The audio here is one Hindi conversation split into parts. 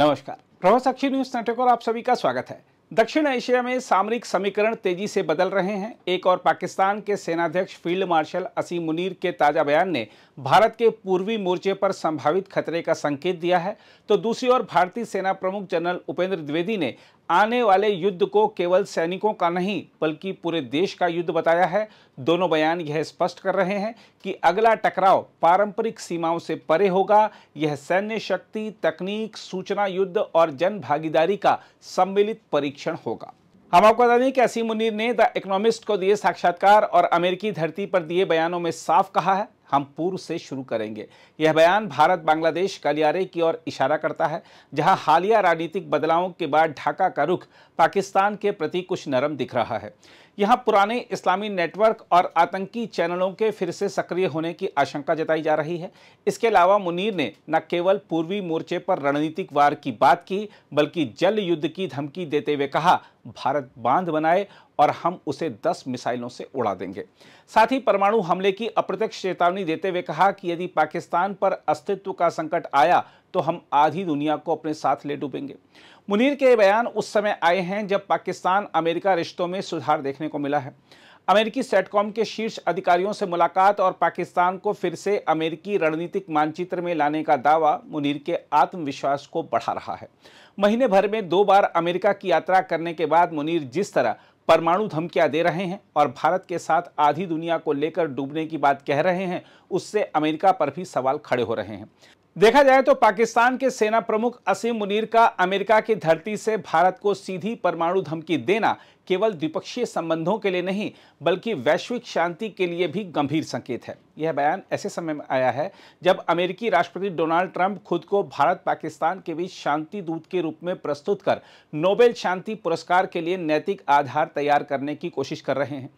नमस्कार, प्रभा साक्षी न्यूज नेटवर्क और आप सभी का स्वागत है। दक्षिण एशिया में सामरिक समीकरण तेजी से बदल रहे हैं। एक और पाकिस्तान के सेनाध्यक्ष फील्ड मार्शल असीम मुनीर के ताजा बयान ने भारत के पूर्वी मोर्चे पर संभावित खतरे का संकेत दिया है, तो दूसरी ओर भारतीय सेना प्रमुख जनरल उपेंद्र द्विवेदी ने आने वाले युद्ध को केवल सैनिकों का नहीं बल्कि पूरे देश का युद्ध बताया है। दोनों बयान यह स्पष्ट कर रहे हैं कि अगला टकराव पारंपरिक सीमाओं से परे होगा। यह सैन्य शक्ति, तकनीक, सूचना युद्ध और जन भागीदारी का सम्मिलित परीक्षण होगा। हम आपको बता दें कि असीम मुनीर ने द इकोनॉमिस्ट को दिए साक्षात्कार और अमेरिकी धरती पर दिए बयानों में साफ कहा है, हम पूर्व से शुरू करेंगे। यह बयान भारत बांग्लादेश गलियारे की ओर इशारा करता है, जहां हालिया राजनीतिक बदलावों के बाद ढाका का रुख पाकिस्तान के प्रति कुछ नरम दिख रहा है। यहां पुराने इस्लामी नेटवर्क और आतंकी चैनलों के फिर से सक्रिय होने की आशंका जताई जा रही है। इसके अलावा मुनीर ने न केवल पूर्वी मोर्चे पर रणनीतिक वार की बात की, बल्कि जल युद्ध की धमकी देते हुए कहा, भारत बांध बनाए और हम उसे 10 मिसाइलों से उड़ा देंगे। साथ ही परमाणु हमले की अप्रत्यक्ष चेतावनी देते हुए कहा कि यदि पाकिस्तान पर अस्तित्व का संकट आया तो हम आधी दुनिया को अपने साथ ले डूबेंगे। मुनीर के बयान उस समय आए हैं जब पाकिस्तान अमेरिका रिश्तों में सुधार देखने को मिला है। अमेरिकी सेटकॉम के शीर्ष अधिकारियों से मुलाकात और पाकिस्तान को फिर से अमेरिकी रणनीतिक मानचित्र में लाने का दावा मुनीर के आत्मविश्वास को बढ़ा रहा है। महीने भर में 2 बार अमेरिका की यात्रा करने के बाद मुनीर जिस तरह परमाणु धमकियां दे रहे हैं और भारत के साथ आधी दुनिया को लेकर डूबने की बात कह रहे हैं, उससे अमेरिका पर भी सवाल खड़े हो रहे हैं। देखा जाए तो पाकिस्तान के सेना प्रमुख असीम मुनीर का अमेरिका की धरती से भारत को सीधी परमाणु धमकी देना केवल द्विपक्षीय संबंधों के लिए नहीं बल्कि वैश्विक शांति के लिए भी गंभीर संकेत है। यह बयान ऐसे समय में आया है जब अमेरिकी राष्ट्रपति डोनाल्ड ट्रंप खुद को भारत पाकिस्तान के बीच शांति दूत के रूप में प्रस्तुत कर नोबेल शांति पुरस्कार के लिए नैतिक आधार तैयार करने की कोशिश कर रहे हैं।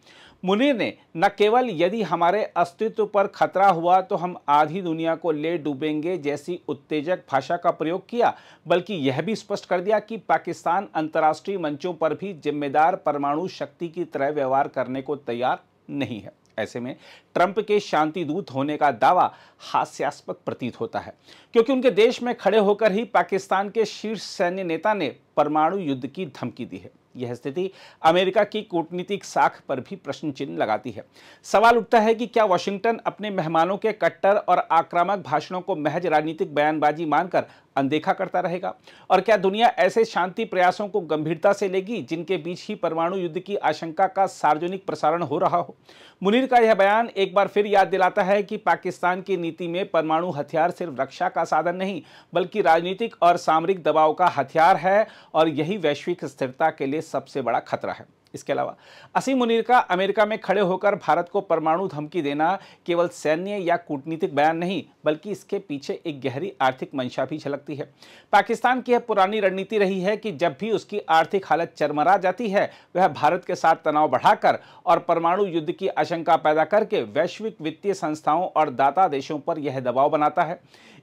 मुनीर ने न केवल यदि हमारे अस्तित्व पर खतरा हुआ तो हम आधी दुनिया को ले डूबेंगे जैसी उत्तेजक भाषा का प्रयोग किया, बल्कि यह भी स्पष्ट कर दिया कि पाकिस्तान अंतर्राष्ट्रीय मंचों पर भी जिम्मेदार परमाणु शक्ति की तरह व्यवहार करने को तैयार नहीं है। ऐसे में ट्रंप के शांति दूत होने का दावा हास्यास्पद प्रतीत होता है, क्योंकि उनके देश में खड़े होकर ही पाकिस्तान के शीर्ष सैन्य नेता ने परमाणु युद्ध की धमकी दी है। यह स्थिति अमेरिका की कूटनीतिक साख पर भी प्रश्न चिन्ह लगाती है। सवाल उठता है कि क्या वाशिंगटन अपने मेहमानों के कट्टर और आक्रामक भाषणों को महज राजनीतिक बयानबाजी मानकर अनदेखा करता रहेगा, और क्या दुनिया ऐसे शांति प्रयासों को गंभीरता से लेगी जिनके बीच ही परमाणु युद्ध की आशंका का सार्वजनिक प्रसारण हो रहा हो। मुनीर का यह बयान एक बार फिर याद दिलाता है कि पाकिस्तान की नीति में परमाणु हथियार सिर्फ रक्षा का साधन नहीं बल्कि राजनीतिक और सामरिक दबाव का हथियार है, और यही वैश्विक स्थिरता के लिए सबसे बड़ा खतरा है। इसके अलावा असीम मुनीर का अमेरिका में खड़े होकर भारत को परमाणु धमकी देना केवल सैन्य या कूटनीतिक बयान नहीं बल्कि इसके पीछे एक गहरी आर्थिक मंशा भी झलकती है। पाकिस्तान की यह पुरानी रणनीति रही है कि जब भी उसकी आर्थिक हालत चरमरा जाती है वह भारत के साथ तनाव बढ़ाकर और परमाणु युद्ध की आशंका पैदा करके वैश्विक वित्तीय संस्थाओं और दाता देशों पर यह दबाव बनाता है।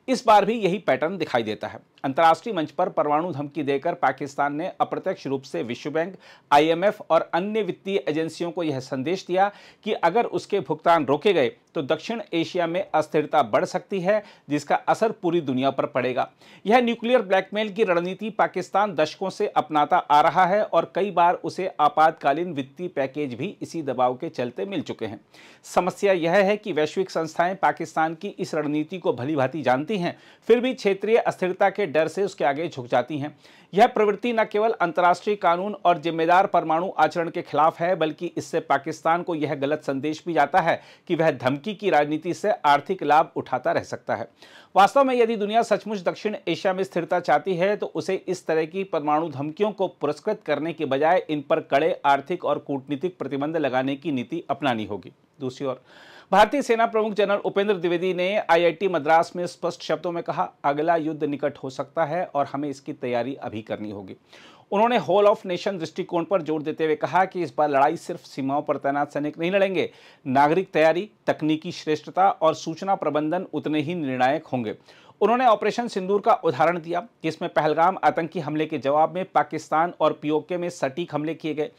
इस बार भी यही पैटर्न दिखाई देता है। अंतर्राष्ट्रीय मंच पर परमाणु धमकी देकर पाकिस्तान ने अप्रत्यक्ष रूप से विश्व बैंक, IMF और अन्य वित्तीय एजेंसियों को यह संदेश दिया कि अगर उसके भुगतान रोके गए तो दक्षिण एशिया में अस्थिरता बढ़ सकती है, जिसका असर पूरी दुनिया पर पड़ेगा। यह न्यूक्लियर ब्लैकमेल की रणनीति पाकिस्तान दशकों से अपनाता आ रहा है और कई बार उसे आपातकालीन वित्तीय पैकेज भी इसी दबाव के चलते मिल चुके हैं। समस्या यह है कि वैश्विक संस्थाएं पाकिस्तान की इस रणनीति को भलीभांति जानती हैं, फिर भी क्षेत्रीय अस्थिरता के डर से उसके आगे झुक जाती हैं। यह प्रवृत्ति न केवल अंतर्राष्ट्रीय कानून और जिम्मेदार परमाणु आचरण के खिलाफ है बल्कि इससे पाकिस्तान को यह गलत संदेश भी जाता है कि वह धमकी की राजनीति से आर्थिक लाभ उठाता रह सकता है। वास्तव में यदि दुनिया सचमुच दक्षिण एशिया में स्थिरता चाहती है तो उसे इस तरह की परमाणु धमकियों को पुरस्कृत करने के बजाय इन पर कड़े आर्थिक और कूटनीतिक प्रतिबंध लगाने की नीति अपनानी होगी। दूसरी ओर भारतीय सेना प्रमुख जनरल उपेंद्र द्विवेदी ने IIT मद्रास में स्पष्ट शब्दों में कहा, अगला युद्ध निकट हो सकता है और हमें इसकी तैयारी अभी करनी होगी। उन्होंने होल ऑफ नेशन दृष्टिकोण पर जोर देते हुए कहा कि इस बार लड़ाई सिर्फ सीमाओं पर तैनात सैनिक नहीं लड़ेंगे, नागरिक तैयारी, तकनीकी श्रेष्ठता और सूचना प्रबंधन उतने ही निर्णायक होंगे। उन्होंने ऑपरेशन सिंदूर का उदाहरण दिया, जिसमें पहलगाम आतंकी हमले के जवाब में पाकिस्तान और POK में सटीक हमले किए गए।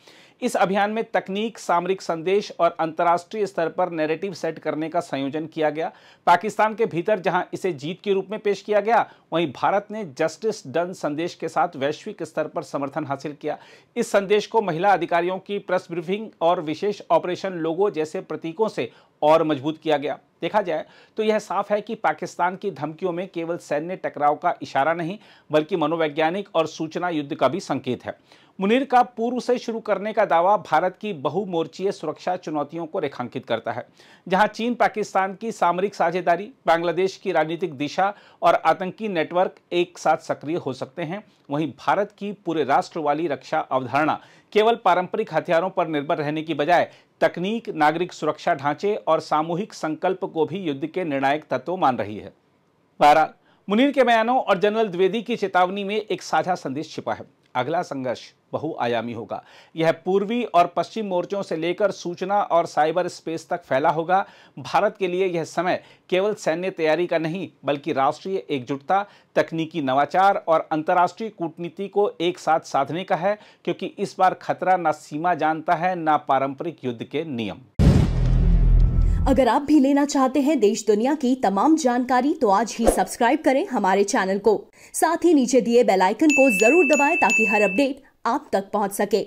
इस अभियान में तकनीक, सामरिक संदेश और अंतर्राष्ट्रीय स्तर पर नैरेटिव सेट करने का संयोजन किया गया। पाकिस्तान के भीतर जहां इसे जीत के रूप में पेश किया गया, वहीं भारत ने जस्टिस डन संदेश के साथ वैश्विक स्तर पर समर्थन हासिल किया। इस संदेश को महिला अधिकारियों की प्रेस ब्रीफिंग और विशेष ऑपरेशन लोगो जैसे प्रतीकों से और मजबूत किया गया। देखा जाए तो यह साफ है कि पाकिस्तान की धमकियों में केवल सैन्य टकराव का इशारा नहीं, बल्कि मनोवैज्ञानिक और सूचना युद्ध का भी संकेत है। मुनीर का पूर्व से शुरू करने का दावा भारत की बहुमोर्चीय सुरक्षा चुनौतियों को रेखांकित करता है, जहां चीन पाकिस्तान की सामरिक साझेदारी, बांग्लादेश की राजनीतिक दिशा और आतंकी नेटवर्क एक साथ सक्रिय हो सकते हैं। वहीं भारत की पूरे राष्ट्र वाली रक्षा अवधारणा केवल पारंपरिक हथियारों पर निर्भर रहने की बजाय तकनीक, नागरिक सुरक्षा ढांचे और सामूहिक संकल्प को भी युद्ध के निर्णायक तत्व मान रही है। बहरहाल, मुनीर के बयानों और जनरल द्विवेदी की चेतावनी में एक साझा संदेश छिपा है। अगला संघर्ष बहुआयामी होगा। यह पूर्वी और पश्चिम मोर्चों से लेकर सूचना और साइबर स्पेस तक फैला होगा। भारत के लिए यह समय केवल सैन्य तैयारी का नहीं, बल्कि राष्ट्रीय एकजुटता, तकनीकी नवाचार और अंतर्राष्ट्रीय कूटनीति को एक साथ साधने का है, क्योंकि इस बार खतरा न सीमा जानता है, न पारंपरिक युद्ध के नियम। अगर आप भी लेना चाहते हैं देश दुनिया की तमाम जानकारी, तो आज ही सब्सक्राइब करें हमारे चैनल को। साथ ही नीचे दिए बेल आइकन को जरूर दबाएं ताकि हर अपडेट आप तक पहुंच सके।